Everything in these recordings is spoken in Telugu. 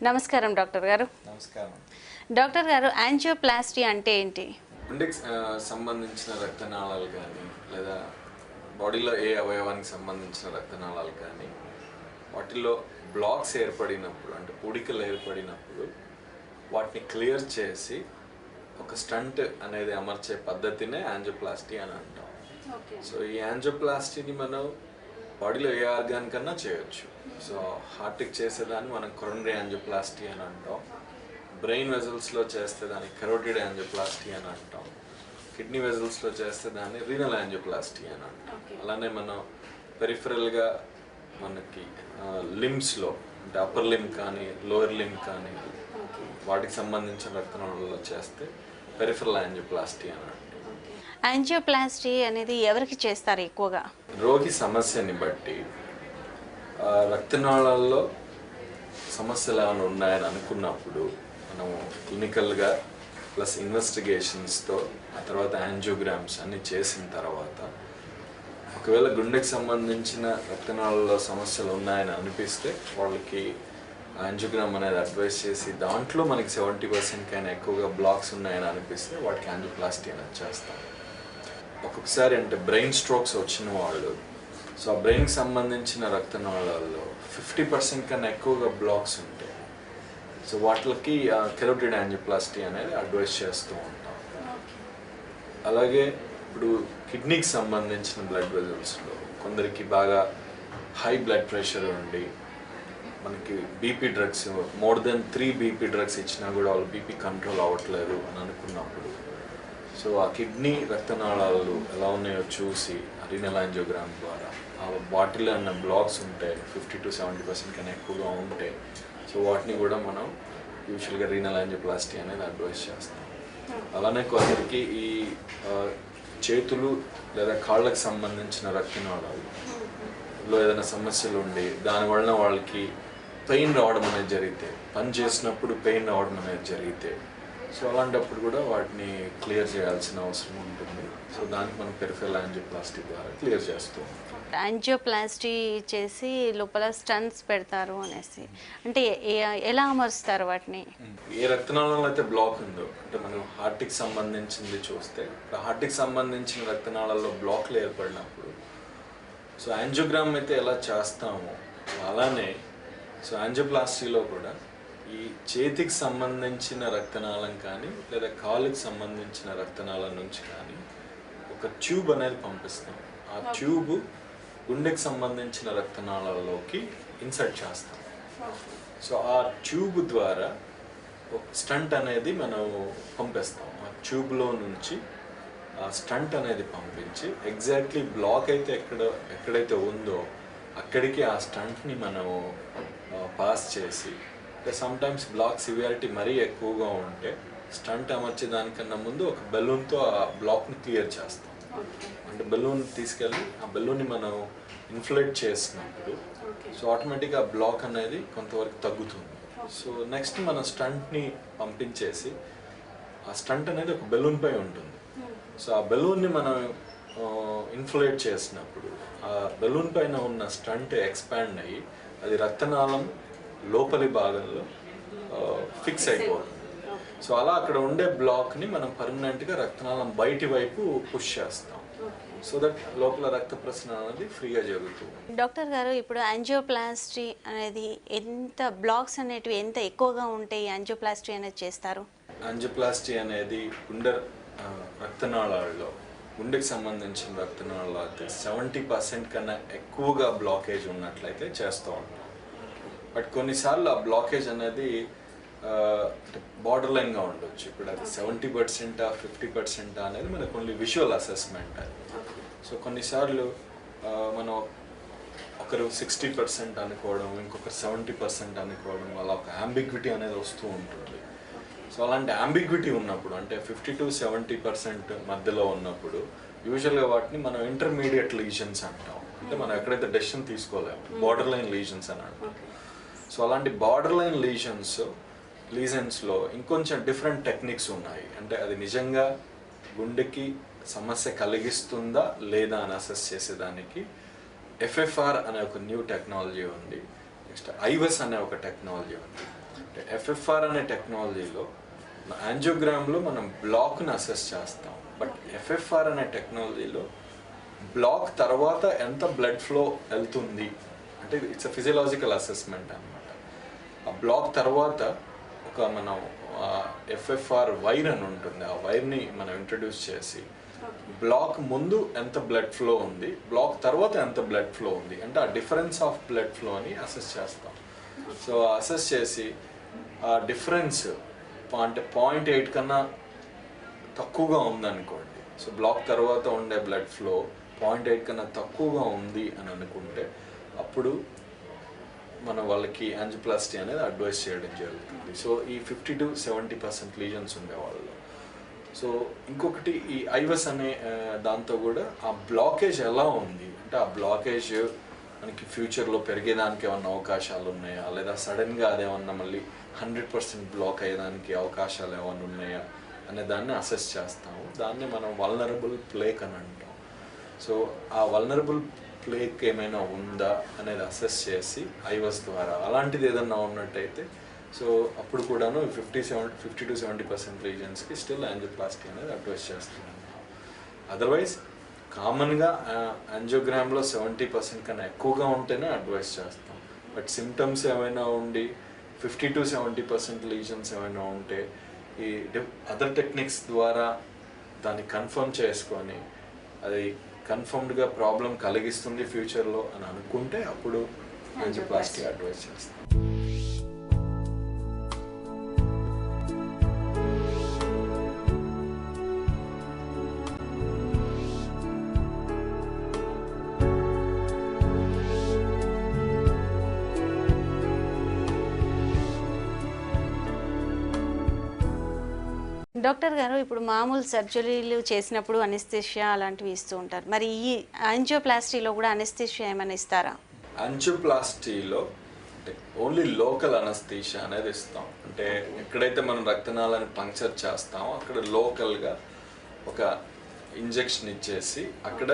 నమస్కారం డాక్టర్ గారు. నమస్కారం. డాక్టర్ గారు, యాంజియోప్లాస్టీ అంటే ఏంటి? గుండెకి సంబంధించిన రక్తనాళాలు కానీ లేదా బాడీలో ఏ అవయవానికి సంబంధించిన రక్తనాళాలు కానీ వాటిలో బ్లాక్స్ ఏర్పడినప్పుడు అంటే పూడికలు ఏర్పడినప్పుడు వాటిని క్లియర్ చేసి ఒక స్టంట్ అనేది అమర్చే పద్ధతినే యాంజియోప్లాస్టీ అని అంటాం. సో ఈ యాంజియోప్లాస్టీని మనం బాడీలో ఏ ఆర్గాన్ కన్నా చేయొచ్చు. సో హార్ట్కి చేసేదాన్ని మనం కొరోనరీ యాంజియోప్లాస్టీ అని అంటాం. బ్రెయిన్ వెజల్స్లో చేస్తే దాన్ని కెరోటిడ్ యాంజియోప్లాస్టీ అని అంటాం. కిడ్నీ వెజల్స్లో చేస్తే దాన్ని రీనల్ యాంజియోప్లాస్టీ అని అంటాం. అలానే మనం పెరిఫరల్గా మనకి లిమ్స్లో అంటే అప్పర్ లిమ్ కానీ లోయర్ లిమ్ కానీ వాటికి సంబంధించిన రక్తనాళాలలో చేస్తే పెరిఫరల్ యాంజియోప్లాస్టీ అని అంటాం. యాంజియోప్లాస్టీ అనేది ఎవరికి చేస్తారు ఎక్కువగా? రోగి సమస్యని బట్టి రక్తనాళాల్లో సమస్యలు ఏమైనా ఉన్నాయని అనుకున్నప్పుడు మనం క్లినికల్గా ప్లస్ ఇన్వెస్టిగేషన్స్తో ఆ తర్వాత యాంజియోగ్రామ్స్ అన్నీ చేసిన తర్వాత ఒకవేళ గుండెకి సంబంధించిన రక్తనాళాల్లో సమస్యలు ఉన్నాయని అనిపిస్తే వాళ్ళకి యాంజియోగ్రామ్ అనేది అడ్వైస్ చేసి దాంట్లో మనకి 70% కైనా ఎక్కువగా బ్లాక్స్ ఉన్నాయని అనిపిస్తే వాటికి యాంజియోప్లాస్టీ అనేది చేస్తాం. ఒక్కొక్కసారి అంటే బ్రెయిన్ స్ట్రోక్స్ వచ్చిన వాళ్ళు సో ఆ బ్రెయిన్కి సంబంధించిన రక్తనాళాల్లో 50% కన్నా ఎక్కువగా బ్లాక్స్ ఉంటాయి. సో వాటికి కెరోటిడ్ యాంజియోప్లాస్టీ అనేది అడ్వైస్ చేస్తూ ఉంటాం. అలాగే ఇప్పుడు కిడ్నీకి సంబంధించిన బ్లడ్ వెజల్స్లో కొందరికి బాగా హై బ్లడ్ ప్రెషర్ ఉండి మనకి BP drugs more than 3 BP drugs ఇచ్చినా కూడా వాళ్ళు బీపీ కంట్రోల్ అవ్వట్లేదు అని అనుకున్నప్పుడు సో ఆ కిడ్నీ రక్తనాళాలు ఎలా ఉన్నాయో చూసి రీనల్ యాంజియోగ్రామ్ ద్వారా ఆ బాటిల్ అన్న బ్లాక్స్ ఉంటే 50 to 70% కన్నా ఎక్కువగా ఉంటే సో వాటిని కూడా మనం యూజువల్గా రీనల్ యాంజియోప్లాస్టీ అనేది అడ్వైస్ చేస్తాం. అలానే కొందరికి ఈ చేతులు లేదా కాళ్ళకు సంబంధించిన రక్తనాళాలలో ఏదైనా సమస్యలు ఉండి దానివలన వాళ్ళకి పెయిన్ రావడం అనేది జరిగితే పని చేసినప్పుడు పెయిన్ రావడం అనేది జరిగితే సో అలాంటప్పుడు కూడా వాటిని క్లియర్ చేయాల్సిన అవసరం ఉంటుంది. సో దానికి మనం పెరిఫెరల్ యాంజియోప్లాస్టీ ద్వారా క్లియర్ చేస్తూ ఉంటాం. యాంజియోప్లాస్టీ చేసి లోపల స్టంట్స్ పెడతారు అనేసి అంటే ఎలా అమరుస్తారు వాటిని? ఏ రక్తనాళంలో అయితే బ్లాక్ ఉందో అంటే మనం హార్ట్కి సంబంధించింది చూస్తే హార్ట్కి సంబంధించిన రక్తనాళాల్లో బ్లాక్లు ఏర్పడినప్పుడు సో యాంజియోగ్రామ్ అయితే ఎలా చేస్తామో అలానే సో యాంజియోప్లాస్టీలో కూడా ఈ చేతికి సంబంధించిన రక్తనాళం కానీ లేదా కాలుకి సంబంధించిన రక్తనాళం నుంచి కానీ ఒక ట్యూబ్ అనేది పంపిస్తాం. ఆ ట్యూబ్ గుండెకి సంబంధించిన రక్తనాళాలలోకి ఇన్సర్ట్ చేస్తాం. సో ఆ ట్యూబ్ ద్వారా ఒక స్టంట్ అనేది మనం పంపిస్తాం. ఆ ట్యూబ్లో నుంచి ఆ స్టంట్ అనేది పంపించి ఎగ్జాక్ట్లీ బ్లాక్ అయితే ఎక్కడైతే ఉందో అక్కడికి ఆ స్టంట్ని మనం పాస్ చేసి సమ్టైమ్స్ బ్లాక్ సివియారిటీ మరీ ఎక్కువగా ఉంటే స్టంట్ అమర్చే దానికన్నా ముందు ఒక బెలూన్తో ఆ బ్లాక్ని క్లియర్ చేస్తాం. అంటే బెలూన్ తీసుకెళ్ళి ఆ బెలూన్ని మనం ఇన్ఫ్లేట్ చేసినప్పుడు సో ఆటోమేటిక్గా ఆ బ్లాక్ అనేది కొంతవరకు తగ్గుతుంది. సో నెక్స్ట్ మనం స్టంట్ని పంపించేసి ఆ స్టంట్ అనేది ఒక బెలూన్ పై ఉంటుంది. సో ఆ బెలూన్ని మనం ఇన్ఫ్లేట్ చేసినప్పుడు ఆ బెలూన్ పైన ఉన్న స్టంట్ ఎక్స్పాండ్ అయ్యి అది రక్తనాళం లోపలి భాగంలో ఫిక్స్ అయిపోతుంది. సో అలా అక్కడ ఉండే బ్లాక్ని మనం పర్మనెంట్గా రక్తనాళం బయటి వైపు పుష్ చేస్తాం. సో దట్ లోపల రక్త ప్రసరణ అనేది ఫ్రీగా జరుగుతుంది. డాక్టర్ గారు, ఇప్పుడు యాంజియోప్లాస్టీ అనేది ఎంత బ్లాక్స్ అనేటివి ఎంత ఎక్కువగా ఉంటే యాంజియోప్లాస్టీ అనేది చేస్తారు? యాంజియోప్లాస్టీ అనేది గుండె రక్తనాళాల్లో గుండెకి సంబంధించిన రక్తనాళాలు అయితే 70% కన్నా ఎక్కువగా బ్లాకేజ్ ఉన్నట్లయితే చేస్తూ ఉంటాం. బట్ కొన్నిసార్లు ఆ బ్లాకేజ్ అనేది బార్డర్ లైన్గా ఉండొచ్చు. ఇప్పుడు అది 70% 50% అనేది మనకు ఓన్లీ విజువల్ అసెస్మెంట్ అది. సో కొన్నిసార్లు మనం ఒకరు 60% అనుకోవడం ఇంకొకరు 70% అనుకోవడం అలా ఒక అంబిగ్విటీ అనేది వస్తూ ఉంటుంది. సో అలాంటి అంబిగ్విటీ ఉన్నప్పుడు అంటే 50 to 70% మధ్యలో ఉన్నప్పుడు యూజువల్గా వాటిని మనం ఇంటర్మీడియట్ లీజన్స్ అంటాం. అంటే మనం ఎక్కడైతే డెసిషన్ తీసుకోలేము బార్డర్ లైన్ లీజన్స్ అని అంటాం. సో అలాంటి బార్డర్ లైన్ లీజన్స్లో ఇంకొంచెం డిఫరెంట్ టెక్నిక్స్ ఉన్నాయి. అంటే అది నిజంగా గుండెకి సమస్య కలిగిస్తుందా లేదా అని అసెస్ చేసేదానికి ఎఫ్ఎఫ్ఆర్ అనే ఒక న్యూ టెక్నాలజీ ఉంది. నెక్స్ట్ ఐవెస్ అనే ఒక టెక్నాలజీ ఉంది. ఎఫ్ఎఫ్ఆర్ అనే టెక్నాలజీలో యాంజియోగ్రామ్లో మనం బ్లాక్ని అసెస్ చేస్తాం, బట్ ఎఫ్ఎఫ్ఆర్ అనే టెక్నాలజీలో బ్లాక్ తర్వాత ఎంత బ్లడ్ ఫ్లో వెళ్తుంది అంటే ఇట్స్ అ ఫిజియలాజికల్ అసెస్మెంట్ అనమాట. ఆ బ్లాక్ తర్వాత ఒక మనం ఎఫ్ఎఫ్ఆర్ వైర్ అని ఉంటుంది, ఆ వైర్ని మనం ఇంట్రడ్యూస్ చేసి బ్లాక్ ముందు ఎంత బ్లడ్ ఫ్లో ఉంది, బ్లాక్ తర్వాత ఎంత బ్లడ్ ఫ్లో ఉంది అంటే ఆ డిఫరెన్స్ ఆఫ్ బ్లడ్ ఫ్లోని అసెస్ చేస్తాం. సో అసెస్ చేసి ఆ డిఫరెన్స్ అంటే 0.8 కన్నా తక్కువగా ఉందనుకోండి, సో బ్లాక్ తర్వాత ఉండే బ్లడ్ ఫ్లో 0.8 కన్నా తక్కువగా ఉంది అని అనుకుంటే అప్పుడు మన వాళ్ళకి యాంజియోప్లాస్టీ అనేది అడ్వైస్ చేయడం జరుగుతుంది. సో ఈ 50 to 70% లీజన్స్ ఉండేవాళ్ళు. సో ఇంకొకటి ఈ ఐవస్ అనే దాంతో కూడా ఆ బ్లాకేజ్ ఎలా ఉంది అంటే ఆ బ్లాకేజ్ మనకి ఫ్యూచర్లో పెరిగేదానికి ఏమన్నా అవకాశాలు ఉన్నాయా, లేదా సడన్గా అదేమన్నా మళ్ళీ 100% బ్లాక్ అయ్యేదానికి అవకాశాలు ఏమైనా ఉన్నాయా అనే దాన్ని అసెస్ చేస్తాము. దాన్ని మనం వల్నరబుల్ ప్లేక్ అని అంటాం. సో ఆ వల్నరబుల్ ప్లేక్ ఏమైనా ఉందా అనేది అసెస్ చేసి ఐవస్ ద్వారా అలాంటిది ఏదన్నా ఉన్నట్టయితే సో అప్పుడు కూడాను 50 to 70% రీజన్స్కి స్టిల్ యాంజియోప్లాస్టీ అనేది అడ్వైస్ చేస్తున్నాం. అదర్వైజ్ కామన్గా యాంజియోగ్రామ్లో 70% కన్నా ఎక్కువగా ఉంటేనే అడ్వైస్ చేస్తాం. బట్ సిమ్టమ్స్ ఏమైనా ఉండి 50 to 70% లీజన్స్ ఏమైనా ఉంటే ఈ అదర్ టెక్నిక్స్ ద్వారా దాన్ని కన్ఫర్మ్ చేసుకొని అది కన్ఫర్మ్డ్గా ప్రాబ్లం కలిగిస్తుంది ఫ్యూచర్లో అని అనుకుంటే అప్పుడు యాంజియోప్లాస్టీ అడ్వైస్ చేస్తాం. డాక్టర్ గారు, ఇప్పుడు మామూలు సర్జరీలు చేసినప్పుడు అనెస్థీషియా అలాంటివి ఇస్తూ ఉంటారు. మరి ఈ యాంజియోప్లాస్టీలో కూడా అనెస్థీషియా ఏమైనా ఇస్తారా? యాంజియోప్లాస్టీలో ఓన్లీ లోకల్ అనెస్థీషియా అనేది ఇస్తాం. అంటే ఎక్కడైతే మనం రక్తనాళాన్ని పంక్చర్ చేస్తామో అక్కడ లోకల్గా ఒక ఇంజెక్షన్ ఇచ్చేసి అక్కడ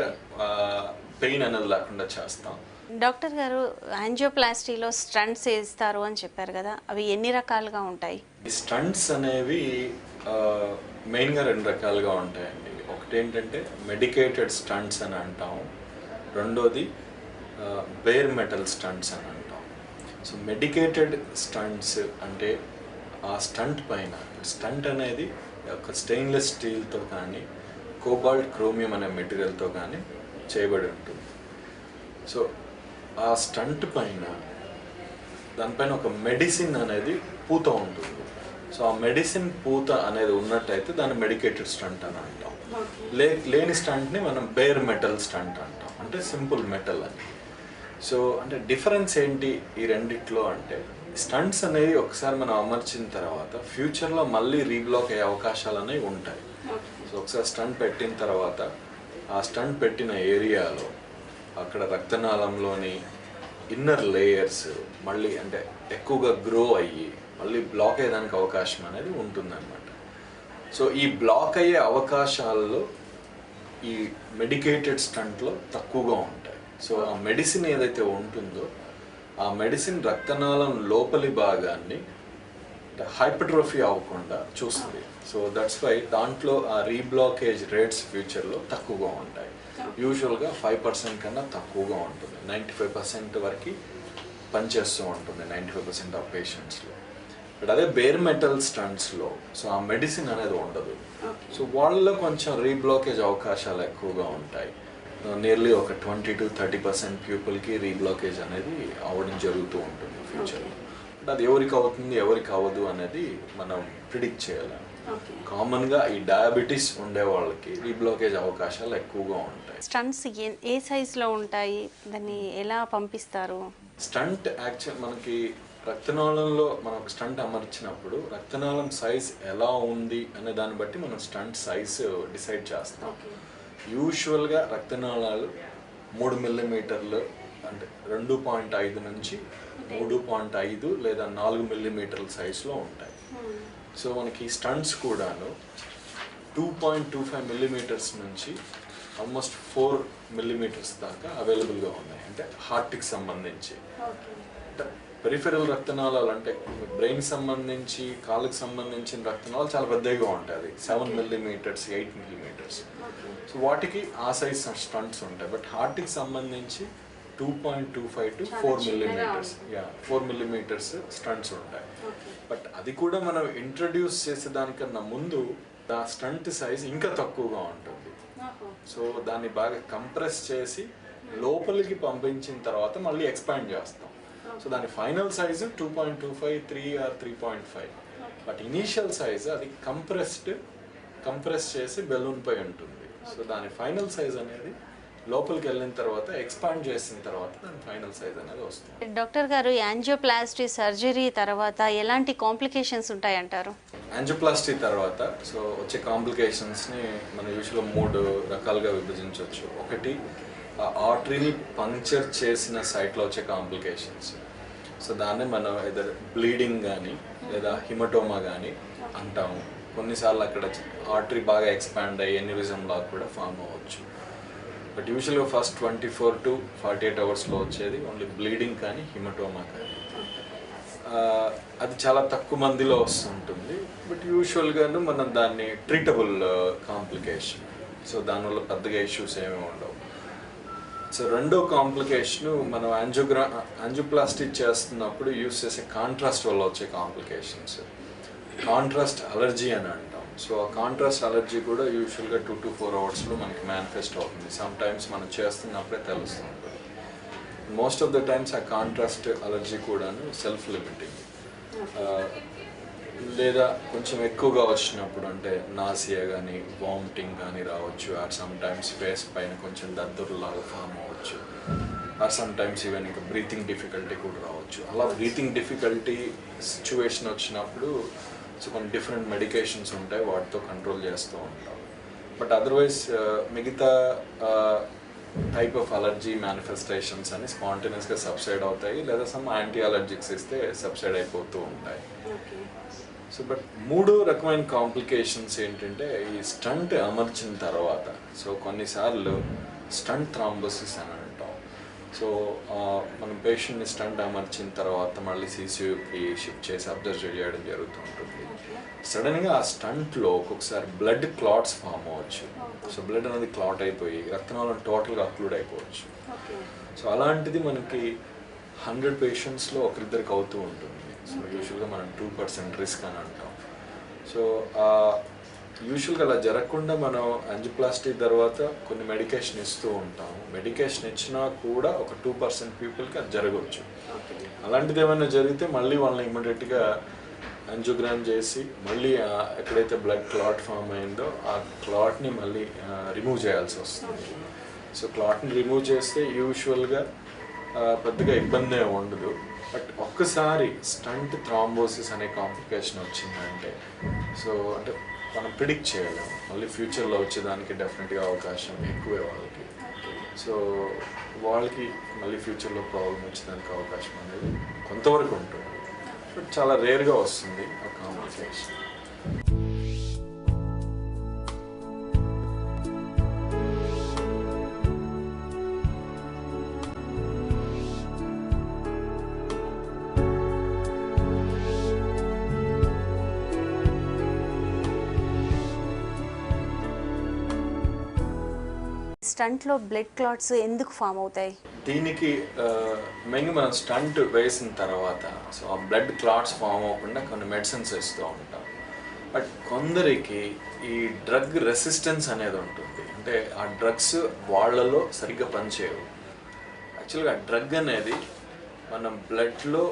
పెయిన్ అనేది లేకుండా చేస్తాం. డాక్టర్ గారు, యాంజియోప్లాస్టీలో స్టంట్స్ వేస్తారు అని చెప్పారు కదా, అవి ఎన్ని రకాలుగా ఉంటాయి? ఈ స్టంట్స్ అనేవి మెయిన్గా 2 రకాలుగా ఉంటాయండి. ఒకటి ఏంటంటే మెడికేటెడ్ స్టంట్స్ అని అంటాం, రెండోది బేర్ మెటల్ స్టంట్స్ అని అంటాం. సో మెడికేటెడ్ స్టంట్స్ అంటే ఆ స్టంట్ పైన స్టంట్ అనేది ఒక స్టెయిన్లెస్ స్టీల్తో కానీ కోబాల్ట్ క్రోమియం అనే మెటీరియల్తో కానీ చేయబడి ఉంటుంది. సో ఆ స్టంట్ పైన దానిపైన ఒక మెడిసిన్ అనేది పూత ఉంటుంది. సో ఆ మెడిసిన్ పూత అనేది ఉన్నట్టయితే దాన్ని మెడికేటెడ్ స్టంట్ అని అంటాం. లేని స్టంట్ని మనం బేర్ మెటల్ స్టంట్ అంటాం, అంటే సింపుల్ మెటల్ అని. సో అంటే డిఫరెన్స్ ఏంటి ఈ రెండిట్లో అంటే స్టంట్స్ అనేవి ఒకసారి మనం అమర్చిన తర్వాత ఫ్యూచర్లో మళ్ళీ రీబ్లాక్ అయ్యే అవకాశాలు అనేవి ఉంటాయి. సో ఒకసారి స్టంట్ పెట్టిన తర్వాత ఆ స్టంట్ పెట్టిన ఏరియాలో అక్కడ రక్తనాళంలోని ఇన్నర్ లేయర్స్ మళ్ళీ అంటే ఎక్కువగా గ్రో అయ్యి మళ్ళీ బ్లాక్ అయ్యేదానికి అవకాశం అనేది ఉంటుందన్నమాట. సో ఈ బ్లాక్ అయ్యే అవకాశాల్లో ఈ మెడికేటెడ్ స్టంట్లో తక్కువగా ఉంటాయి. సో ఆ మెడిసిన్ ఏదైతే ఉంటుందో ఆ మెడిసిన్ రక్తనాళం లోపలి భాగాన్ని హైపర్ట్రోఫీ అవ్వకుండా చూస్తుంది. సో దట్స్ వై దాంట్లో ఆ రీబ్లాకేజ్ రేట్స్ ఫ్యూచర్లో తక్కువగా ఉంటాయి. యూజువల్గా 5% కన్నా తక్కువగా ఉంటుంది. 95% వరకు పనిచేస్తూ ఉంటుంది 95% ఆఫ్ పేషెంట్స్లో. బట్ అదే బేర్ మెటల్ స్టంట్స్లో సో ఆ మెడిసిన్ అనేది ఉండదు. సో వాళ్ళలో కొంచెం రీబ్లాకేజ్ అవకాశాలు ఎక్కువగా ఉంటాయి. నియర్లీ ఒక 20 to 30% పీపుల్కి రీబ్లాకేజ్ అనేది అవ్వడం జరుగుతూ ఉంటుంది ఫ్యూచర్లో. బట్ అది ఎవరికి అవుతుంది ఎవరికి అవ్వదు అనేది మనం ప్రిడిక్ట్ చేయాలి. కామన్గా ఈ డయాబెటీస్ ఉండే వాళ్ళకి రీబ్లాకేజ్ అవకాశాలు ఎక్కువగా ఉంటాయి. స్టంట్స్ ఏ సైజులో ఉంటాయి, దాన్ని ఎలా పంపిస్తారు? స్టంట్ యాక్చువల్ మనకి రక్తనాళంలో మనం ఒక స్టంట్ అమర్చినప్పుడు రక్తనాళం సైజ్ ఎలా ఉంది అనే దాన్ని బట్టి మనం స్టంట్ సైజ్ డిసైడ్ చేస్తాం. యూజువల్గా రక్తనాళాలు 3 మిల్లీమీటర్లు అంటే 2.5 నుంచి 3.5 లేదా 4 మిల్లీమీటర్ల సైజులో ఉంటాయి. సో మనకి స్టంట్స్ కూడాను 2.25 మిల్లీమీటర్స్ నుంచి ఆల్మోస్ట్ 4 మిల్లీమీటర్స్ దాకా అవైలబుల్గా ఉన్నాయి. అంటే హార్ట్కి సంబంధించి పెరిఫెరల్ రక్తనాళాలు అంటే బ్రెయిన్ సంబంధించి కాళ్ళకి సంబంధించిన రక్తనాళాలు చాలా పెద్దగా ఉంటాయి, అది 7 millimeters 8 millimeters. సో వాటికి ఆ సైజ్ స్టంట్స్ ఉంటాయి. బట్ హార్ట్కి సంబంధించి 2.25 to 4 millimeters, 4 millimeters స్టంట్స్ ఉంటాయి. బట్ అది కూడా మనం ఇంట్రడ్యూస్ చేసేదానికన్నా ముందు ఆ స్టంట్ సైజ్ ఇంకా తక్కువగా ఉంటుంది. సో దాన్ని బాగా కంప్రెస్ చేసి లోపలికి పంపించిన తర్వాత మళ్ళీ ఎక్స్పాండ్ చేస్తాం. సో దాని final size 2.25, 3 or 3.5. But initial size అది కంప్రెస్ చేసి బెలూన్ పై ఉంటుంది. సో దాని ఫైనల్ సైజ్ అనేది లోపలికి వెళ్ళిన తర్వాత ఎక్స్పాండ్ చేసిన తర్వాత దాని ఫైనల్ సైజ్ అనేది వస్తుంది. డాక్టర్ గారు, యాంజియోప్లాస్టీ సర్జరీ తర్వాత ఎలాంటి కాంప్లికేషన్స్ ఉంటాయంటారు? యాంజియోప్లాస్టీ తర్వాత సో వచ్చే కాంప్లికేషన్స్ని మనం యూజువల్గా 3 రకాలుగా విభజించవచ్చు. ఒకటి ఆర్టరీని పంక్చర్ చేసిన సైట్లో వచ్చే కాంప్లికేషన్స్. సో దాన్ని మనం ఏదో బ్లీడింగ్ కానీ లేదా హిమటోమా కానీ అంటాము. కొన్నిసార్లు అక్కడ ఆర్టరీ బాగా ఎక్స్పాండ్ అయ్యి ఎన్యూరిజం లాగా కూడా ఫామ్ అవ్వచ్చు. బట్ యూజువల్గా ఫస్ట్ 24 to 48 అవర్స్లో వచ్చేది ఓన్లీ బ్లీడింగ్ కానీ హిమటోమా కానీ. అది చాలా తక్కువ మందిలో వస్తుంటుంది. బట్ యూజువల్గాను మనం దాన్ని ట్రీటబుల్ కాంప్లికేషన్. సో దానివల్ల పెద్దగా ఇష్యూస్ ఏమీ ఉండవు. సో రెండో కాంప్లికేషను మనం యాంజియోప్లాస్టీ చేస్తున్నప్పుడు యూస్ చేసే కాంట్రాస్ట్ వల్ల వచ్చే కాంప్లికేషన్స్. కాంట్రాస్ట్ అలర్జీ అని అంటాం. సో ఆ కాంట్రాస్ట్ అలర్జీ కూడా యూజువల్గా 2 to 4 అవర్స్లో మనకి మేనిఫెస్ట్ అవుతుంది. సమ్ టైమ్స్ మనం చేస్తున్నప్పుడే తెలుస్తూ ఉంటుంది. మోస్ట్ ఆఫ్ ద టైమ్స్ ఆ కాంట్రాస్ట్ అలర్జీ కూడాను సెల్ఫ్ లిమిటింగ్, లేదా కొంచెం ఎక్కువగా వచ్చినప్పుడు అంటే నాసియా కానీ వామిటింగ్ కానీ రావచ్చు. ఆర్ సమ్ టైమ్స్ ఫేస్ పైన కొంచెం దద్దురులాగా ఫామ్ అవ్వచ్చు. ఆర్ సమ్ టైమ్స్ ఈవెన్ ఇంకా బ్రీతింగ్ డిఫికల్టీ కూడా రావచ్చు. అలా బ్రీతింగ్ డిఫికల్టీ సిచ్యువేషన్ వచ్చినప్పుడు సో కొన్ని డిఫరెంట్ మెడికేషన్స్ ఉంటాయి, వాటితో కంట్రోల్ చేస్తూ ఉంటాం. బట్ అదర్వైజ్ మిగతా టైప్ ఆఫ్ అలర్జీ మేనిఫెస్టేషన్స్ అని స్పాంటేనియస్గా సబ్సైడ్ అవుతాయి, లేదా సమ్ యాంటీ అలర్జిక్స్ ఇస్తే సబ్సైడ్ అయిపోతూ ఉంటాయి. సో బట్ 3 రకమైన కాంప్లికేషన్స్ ఏంటంటే ఈ స్టంట్ అమర్చిన తర్వాత సో కొన్నిసార్లు స్టంట్ థ్రాంబోసిస్ అని అంటాం. సో మనం పేషెంట్ని స్టంట్ అమర్చిన తర్వాత మళ్ళీ సీసీయూకి షిఫ్ట్ చేసి అబ్జర్వ్ చేయడం జరుగుతుంటుంది. సడన్గా ఆ స్టంట్లో ఒక్కొక్కసారి బ్లడ్ క్లాట్స్ ఫామ్ అవ్వచ్చు. సో బ్లడ్ అనేది క్లాట్ అయిపోయి రక్తనాళం టోటల్గా అక్లూడ్ అయిపోవచ్చు. సో అలాంటిది మనకి 100 పేషెంట్స్లో ఒకరిద్దరికి అవుతూ ఉంటుంది. సో యూజువల్గా మనం 2% రిస్క్ అని అంటాం. సో యూజువల్గా అలా జరగకుండా మనం యాంజియోప్లాస్టీ తర్వాత కొన్ని మెడికేషన్ ఇస్తూ ఉంటాము. మెడికేషన్ ఇచ్చినా కూడా ఒక 2% పీపుల్కి అది జరగవచ్చు. అలాంటిది ఏమైనా జరిగితే మళ్ళీ వాళ్ళని ఇమ్మీడియట్గా యాంజియోగ్రామ్ చేసి మళ్ళీ ఎక్కడైతే బ్లడ్ క్లాట్ ఫామ్ అయిందో ఆ క్లాట్ని మళ్ళీ రిమూవ్ చేయాల్సి వస్తుంది. సో క్లాట్ని రిమూవ్ చేస్తే యూజువల్గా పెద్దగా ఇబ్బంది ఉండదు. బట్ ఒక్కసారి స్టంట్ థ్రాంబోసిస్ అనే కాంప్లికేషన్ వచ్చిందంటే సో అంటే మనం ప్రిడిక్ట్ చేయలేము. మళ్ళీ ఫ్యూచర్లో వచ్చేదానికి డెఫినెట్గా అవకాశం ఎక్కువే వాళ్ళకి. సో వాళ్ళకి మళ్ళీ ఫ్యూచర్లో ప్రాబ్లం వచ్చేదానికి అవకాశం అనేది కొంతవరకు ఉంటుంది. బట్ చాలా రేర్గా వస్తుంది ఆ కాంప్లికేషన్. స్టంట్లో బ్లడ్ క్లాట్స్ ఎందుకు ఫామ్ అవుతాయి? దీనికి మెయిన్గా మనం స్టంట్ వేసిన తర్వాత సో ఆ బ్లడ్ క్లాట్స్ ఫామ్ అవ్వకుండా కొన్ని మెడిసిన్స్ ఇస్తూ ఉంటాం. బట్ కొందరికి ఈ డ్రగ్ రెసిస్టెన్స్ అనేది ఉంటుంది. అంటే ఆ డ్రగ్స్ వాళ్ళలో సరిగ్గా పనిచేయవు. యాక్చువల్గా డ్రగ్ అనేది మనం బ్లడ్లో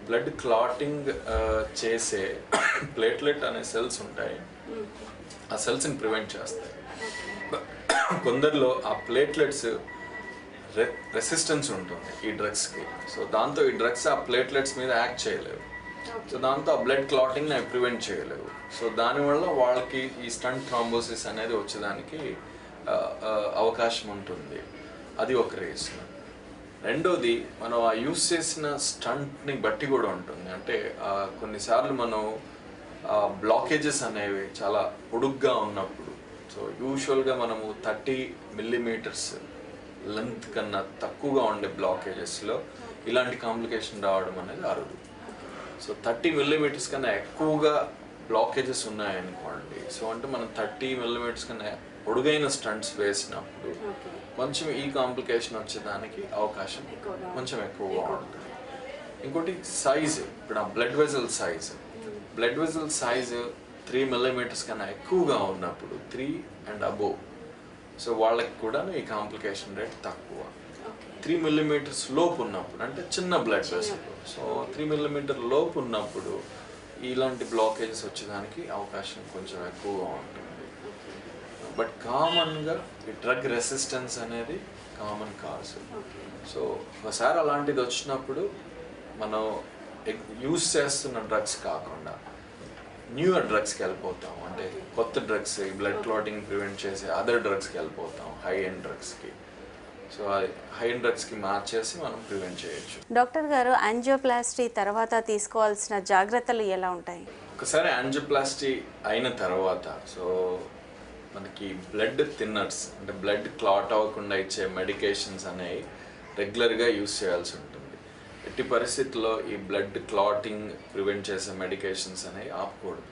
బ్లడ్ క్లాటింగ్ చేసే ప్లేట్లెట్ అనే సెల్స్ ఉంటాయి. ఆ సెల్స్ని ప్రివెంట్ చేస్తాయి. కొందరిలో ఆ ప్లేట్లెట్స్ రెసిస్టెన్స్ ఉంటుంది ఈ డ్రగ్స్కి. సో దాంతో ఈ డ్రగ్స్ ఆ ప్లేట్లెట్స్ మీద యాక్ట్ చేయలేవు. సో దాంతో ఆ బ్లడ్ క్లాటింగ్ని ప్రివెంట్ చేయలేవు. సో దానివల్ల వాళ్ళకి ఈ స్టంట్ థ్రాంబోసిస్ అనేది వచ్చేదానికి అవకాశం ఉంటుంది. అది ఒక రీజన్. రెండోది మనం ఆ యూస్ చేసిన స్టంట్ని బట్టి కూడా ఉంటుంది. అంటే కొన్నిసార్లు మనం బ్లాకేజెస్ అనేవి చాలా పొడుగ్గా ఉన్నప్పుడు సో యూజువల్గా మనము 30 millimeters లెంత్ కన్నా తక్కువగా ఉండే బ్లాకేజెస్లో ఇలాంటి కాంప్లికేషన్ రావడం అనేది అరుదు. సో 30 మిల్లీమీటర్స్ కన్నా ఎక్కువగా బ్లాకేజెస్ ఉన్నాయనుకోండి, సో అంటే మనం 30 మిల్లీమీటర్స్ కన్నా పొడుగైన స్టంట్స్ వేసినప్పుడు కొంచెం ఈ కాంప్లికేషన్ వచ్చేదానికి అవకాశం కొంచెం ఎక్కువగా ఉంటుంది. ఇంకోటి సైజు, ఇప్పుడు ఆ బ్లడ్ వెజల్ సైజు 3 మిల్లీమీటర్స్ కన్నా ఎక్కువగా ఉన్నప్పుడు 3 and above, సో వాళ్ళకి కూడా ఈ కాంప్లికేషన్ రేట్ తక్కువ. 3 మిల్లీమీటర్స్ లోపు ఉన్నప్పుడు అంటే చిన్న బ్లడ్ వెసల్, సో 3 మిల్లీమీటర్ లోపు ఉన్నప్పుడు ఇలాంటి బ్లాకేజెస్ వచ్చేదానికి అవకాశం కొంచెం ఎక్కువగా ఉంటుంది. బట్ కామన్గా ఈ డ్రగ్ రెసిస్టెన్స్ అనేది కామన్ కాజ్. సో ఒకసారి అలాంటిది వచ్చినప్పుడు మనం యూస్ చేస్తున్న డ్రగ్స్ కాకుండా న్యూయర్ డ్రగ్స్కి వెళ్ళిపోతాం, అంటే కొత్త డ్రగ్స్, బ్లడ్ క్లాటింగ్ ప్రివెంట్ చేసే అదర్ డ్రగ్స్కి వెళ్ళిపోతాం, హై ఎండ్ డ్రగ్స్కి. సో హై ఎండ్ డ్రగ్స్కి మార్చేసి మనం ప్రివెంట్ చేయొచ్చు. డాక్టర్ గారు, యాంజియోప్లాస్టీ తర్వాత తీసుకోవాల్సిన జాగ్రత్తలు ఎలా ఉంటాయి? ఒకసారి యాంజియోప్లాస్టీ అయిన తర్వాత సో మనకి బ్లడ్ థిన్నర్స్, అంటే బ్లడ్ క్లాట్ అవ్వకుండా ఇచ్చే మెడికేషన్స్ అనేవి రెగ్యులర్గా యూస్ చేయాల్సి ఉంటుంది. ఎట్టి పరిస్థితుల్లో ఈ బ్లడ్ క్లాటింగ్ ప్రివెంట్ చేసే మెడికేషన్స్ అనేవి ఆపకూడదు.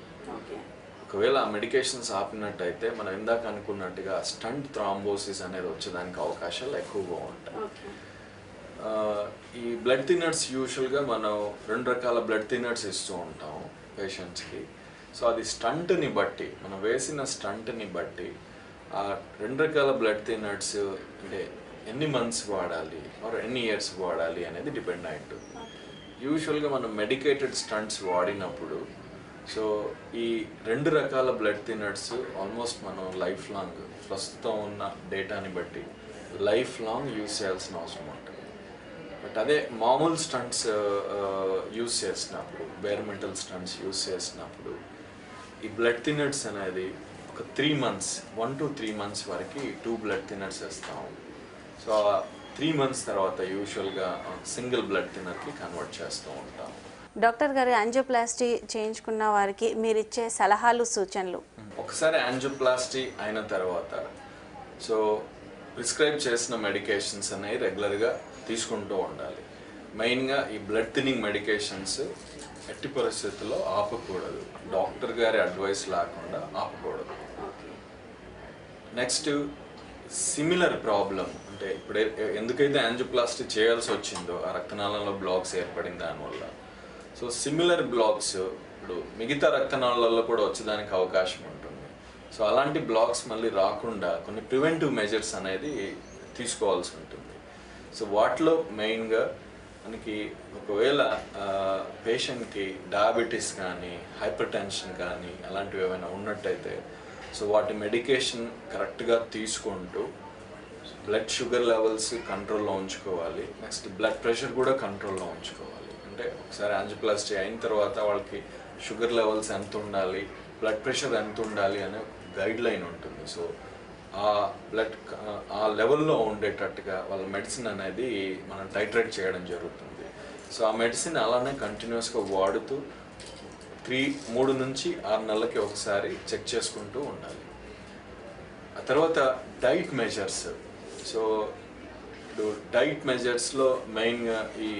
ఒకవేళ ఆ మెడికేషన్స్ ఆపినట్టయితే మనం ఇందాక అనుకున్నట్టుగా స్టంట్ థ్రాంబోసిస్ అనేది వచ్చేదానికి అవకాశాలు ఎక్కువగా ఉంటాయి. ఈ బ్లడ్ థిన్నర్స్ యూజువల్గా మనం 2 రకాల బ్లడ్ థిన్నర్స్ ఇస్తూ ఉంటాం పేషెంట్స్కి. సో అది స్టంట్ని బట్టి, మనం వేసిన స్టంట్ని బట్టి ఆ 2 రకాల బ్లడ్ థిన్నర్స్ అంటే ఎన్ని మంత్స్ వాడాలి ఆర్ ఎన్ని ఇయర్స్ వాడాలి అనేది డిపెండ్ అయి ఉంటుంది. యూజువల్గా మనం మెడికేటెడ్ స్టంట్స్ వాడినప్పుడు సో ఈ 2 రకాల బ్లడ్ థిన్నర్స్ ఆల్మోస్ట్ మనం లైఫ్ లాంగ్, ప్రస్తుతం ఉన్న డేటాని బట్టి లైఫ్ లాంగ్ యూజ్ చేయాల్సిన అవసరం ఉంటుంది. బట్ అదే మామూలు స్టంట్స్ యూజ్ చేసినప్పుడు, బేర్మెంటల్ స్టంట్స్ యూజ్ చేసినప్పుడు ఈ బ్లడ్ థిన్నర్స్ అనేది ఒక 3 months, 1 to 3 months వరకు 2 బ్లడ్ థిన్నర్స్ వేస్తాము. సో 3 months తర్వాత యూజువల్గా సింగిల్ బ్లడ్ థిన్నర్కి కన్వర్ట్ చేస్తూ ఉంటాం. డాక్టర్ గారు, యాంజియోప్లాస్టీ చేయించుకున్న వారికి మీరు ఇచ్చే సలహాలు, సూచనలు? ఒకసారి యాంజియోప్లాస్టీ అయిన తర్వాత సో ప్రిస్క్రైబ్ చేసిన మెడికేషన్స్ అనేవి రెగ్యులర్గా తీసుకుంటూ ఉండాలి. మెయిన్గా ఈ బ్లడ్ థిన్నింగ్ మెడికేషన్స్ ఎట్టి పరిస్థితుల్లో ఆపకూడదు, డాక్టర్ గారి అడ్వైస్ లేకుండా ఆపకూడదు. నెక్స్ట్ సిమిలర్ ప్రాబ్లం, అంటే ఇప్పుడు ఎందుకైతే యాంజియోప్లాస్టీ చేయాల్సి వచ్చిందో ఆ రక్తనాళంలో బ్లాక్స్ ఏర్పడిన దానివల్ల, సో సిమిలర్ బ్లాక్స్ ఇప్పుడు మిగతా రక్తనాళాలలో కూడా వచ్చేదానికి అవకాశం ఉంటుంది. సో అలాంటి బ్లాక్స్ మళ్ళీ రాకుండా కొన్ని ప్రివెంటివ్ మెజర్స్ అనేది తీసుకోవాల్సి ఉంటుంది. సో వాటిలో మెయిన్గా మనకి ఒకవేళ పేషెంట్కి డయాబెటీస్ కానీ, హైపర్ టెన్షన్ కానీ అలాంటివి ఏమైనా ఉన్నట్టయితే సో వాటి మెడికేషన్ కరెక్ట్గా తీసుకుంటూ బ్లడ్ షుగర్ లెవెల్స్ కంట్రోల్లో ఉంచుకోవాలి. నెక్స్ట్ బ్లడ్ ప్రెషర్ కూడా కంట్రోల్లో ఉంచుకోవాలి. అంటే ఒకసారి యాంజియోప్లాస్టీ అయిన తర్వాత వాళ్ళకి షుగర్ లెవెల్స్ ఎంత ఉండాలి, బ్లడ్ ప్రెషర్ ఎంత ఉండాలి అనే గైడ్ లైన్ ఉంటుంది. సో ఆ లెవెల్లో ఉండేటట్టుగా వాళ్ళ మెడిసిన్ అనేది మనం టైట్రేట్ చేయడం జరుగుతుంది. సో ఆ మెడిసిన్ అలానే కంటిన్యూస్గా వాడుతూ 3 నుంచి 6 నెలలకి ఒకసారి చెక్ చేసుకుంటూ ఉండాలి. ఆ తర్వాత డైట్ మెజర్స్. సో ఇప్పుడు డైట్ మెజర్స్లో మెయిన్గా ఈ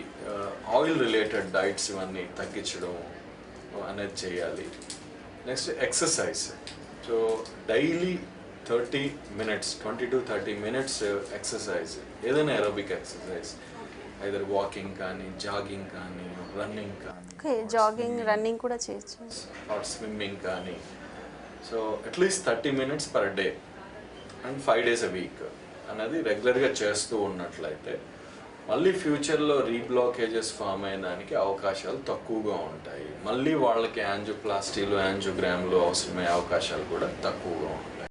ఆయిల్ రిలేటెడ్ డైట్స్ ఇవన్నీ తగ్గించడం అనేది చేయాలి. Next exercise. So daily 30 minutes, 20 to 30 minutes exercise, ఏదైనా ఏరోబిక్ ఎక్సర్సైజ్, ఐదర్ వాకింగ్ కానీ, జాగింగ్ కానీ, రన్నింగ్ కానీ, జాగింగ్, రన్నింగ్ కూడా చేయొచ్చు, ఆర్ స్విమ్మింగ్ కానీ. So at least 30 minutes per day and 5 days a week అనేది రెగ్యులర్గా చేస్తూ ఉన్నట్లయితే మళ్ళీ ఫ్యూచర్లో రీబ్లాకేజెస్ ఫామ్ అయ్యేదానికి అవకాశాలు తక్కువగా ఉంటాయి. మళ్ళీ వాళ్ళకి యాంజియోప్లాస్టీలు, యాంజియోగ్రామ్లు అవసరమయ్యే అవకాశాలు కూడా తక్కువగా ఉంటాయి.